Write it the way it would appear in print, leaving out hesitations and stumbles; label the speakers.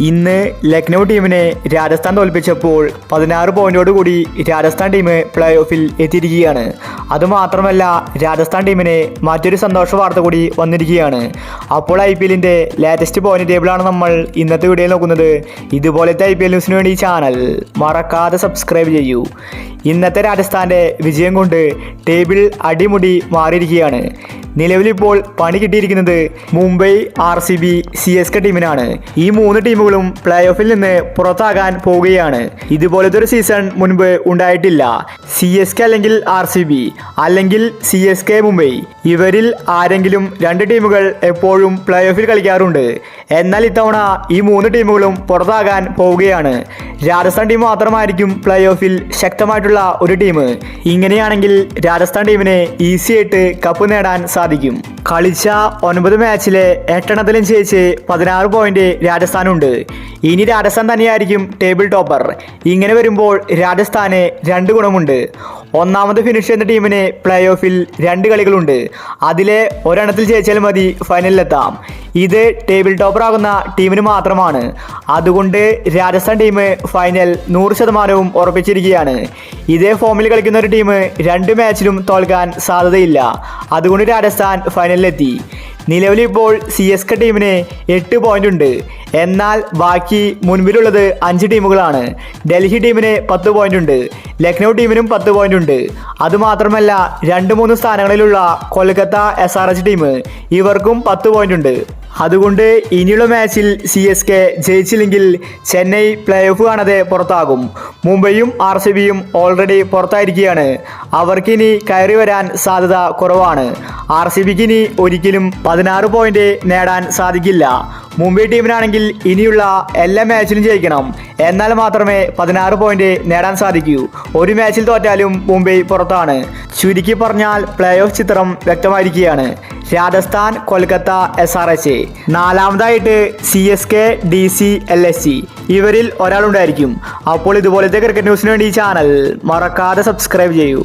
Speaker 1: ഇന്ന് ലക്നൗ ടീമിനെ Rajasthan തോൽപ്പിച്ചപ്പോൾ 16 പോയിന്റോടുകൂടി Rajasthan team play ഓഫിൽ എത്തിയിരിക്കുകയാണ്. അതുമാത്രമല്ല രാജസ്ഥാൻ ടീമിന് മറ്റൊരു സന്തോഷ വാർത്ത കൂടി വന്നിരിക്കുകയാണ്. അപ്പോൾ IPLന്റെ ലേറ്റസ്റ്റ് പോയിന്റ് ടേബിളാണ് നമ്മൾ ഇന്നത്തെ വീഡിയോയിൽ നോക്കുന്നത്. ഇതുപോലത്തെ IPL ന്യൂസിന് വേണ്ടി ഈ ചാനൽ മറക്കാതെ സബ്സ്ക്രൈബ് ചെയ്യൂ. ഇന്നത്തെ രാജസ്ഥാൻ്റെ വിജയം കൊണ്ട് ടേബിൾ അടിമുടി മാറിയിരിക്കുകയാണ്. നിലവിലിപ്പോൾ പണി കിട്ടിയിരിക്കുന്നത് മുംബൈ, RCB, CSK ടീമിനാണ്. ഈ മൂന്ന് ടീമുകളും പ്ലേ ഓഫിൽ നിന്ന് പുറത്താകാൻ പോവുകയാണ്. ഇതുപോലത്തെ ഒരു സീസൺ മുൻപ് ഉണ്ടായിട്ടില്ല. CSK അല്ലെങ്കിൽ RCB അല്ലെങ്കിൽ CSK മുംബൈ, ഇവരിൽ ആരെങ്കിലും രണ്ട് ടീമുകൾ എപ്പോഴും പ്ലേ ഓഫിൽ കളിക്കാറുണ്ട്. എന്നാൽ ഇത്തവണ ഈ മൂന്ന് ടീമുകളും പുറത്താകാൻ പോവുകയാണ്. രാജസ്ഥാൻ ടീം മാത്രമായിരിക്കും പ്ലേ ഓഫിൽ ശക്തമായിട്ടുള്ള ഒരു ടീം. ഇങ്ങനെയാണെങ്കിൽ രാജസ്ഥാൻ ടീമിന് ഈസി ആയിട്ട് കപ്പ് നേടാൻ സാധിക്കും. കളിച്ച 9 മാച്ചിലെ 8 ജയിച്ച് 16 പോയിന്റ് രാജസ്ഥാനുണ്ട്. ഇനി രാജസ്ഥാൻ തന്നെയായിരിക്കും ടേബിൾ ടോപ്പർ. ഇങ്ങനെ വരുമ്പോൾ രാജസ്ഥാന് 2 ഗുണമുണ്ട്. ഒന്നാമത് ഫിനിഷ് ചെയ്യുന്ന ടീമിന് പ്ലേ ഓഫിൽ 2 കളികളുണ്ട്. അതിലെ ഒരെണ്ണത്തിൽ ജയിച്ചാൽ മതി ഫൈനലിലെത്താം. ഇത് ടേബിൾ ടോപ്പർ ആകുന്ന ടീമിന് മാത്രമാണ്. അതുകൊണ്ട് രാജസ്ഥാൻ ടീം ഫൈനൽ 100% ഉറപ്പിച്ചിരിക്കുകയാണ്. ഇതേ ഫോമിൽ കളിക്കുന്ന ഒരു ടീം 2 മാച്ചിലും തോൽക്കാൻ സാധ്യതയില്ല. അതുകൊണ്ട് രാജസ്ഥാൻ ഫൈനലിലെത്തി. നിലവിലിപ്പോൾ CSK ടീമിന് 8 പോയിന്റ് ഉണ്ട്. എന്നാൽ ബാക്കി മുൻപിലുള്ളത് 5 ടീമുകളാണ്. ഡൽഹി ടീമിന് 10 പോയിന്റ് ഉണ്ട്. ലക്നൗ ടീമിനും 10 പോയിന്റ് ഉണ്ട്. അതുമാത്രമല്ല 2-3 സ്ഥാനങ്ങളിലുള്ള കൊൽക്കത്ത SRH ടീം, ഇവർക്കും 10 പോയിന്റ് ഉണ്ട്. അതുകൊണ്ട് ഇനിയുള്ള മാച്ചിൽ CSK ജയിച്ചില്ലെങ്കിൽ ചെന്നൈ പ്ലേ ഓഫ് കാണാതെ പുറത്താകും. മുംബൈയും RCBയും ഓൾറെഡി പുറത്തായിരിക്കുകയാണ്. അവർക്കിനി കയറി വരാൻ സാധ്യത കുറവാണ്. RCBക്ക് ഇനി ഒരിക്കലും 16 പോയിന്റ് നേടാൻ സാധിക്കില്ല. മുംബൈ ടീമിനാണെങ്കിൽ ഇനിയുള്ള എല്ലാ മാച്ചിലും ജയിക്കണം. എന്നാൽ മാത്രമേ 16 പോയിന്റ് നേടാൻ സാധിക്കൂ. ഒരു മാച്ചിൽ തോറ്റാലും മുംബൈ പുറത്താണ്. ചുരുക്കി പറഞ്ഞാൽ പ്ലേ ഓഫ് ചിത്രം വ്യക്തമായിരിക്കുകയാണ്. രാജസ്ഥാൻ, കൊൽക്കത്ത, SRH. നാലാമതായിട്ട് CSK, DC, LSG. ഇവരിൽ ഒരാളുണ്ടായിരിക്കും. അപ്പോൾ ഇതുപോലത്തെ ക്രിക്കറ്റ് ന്യൂസിന് വേണ്ടി ഈ ചാനൽ മറക്കാതെ സബ്സ്ക്രൈബ് ചെയ്യൂ.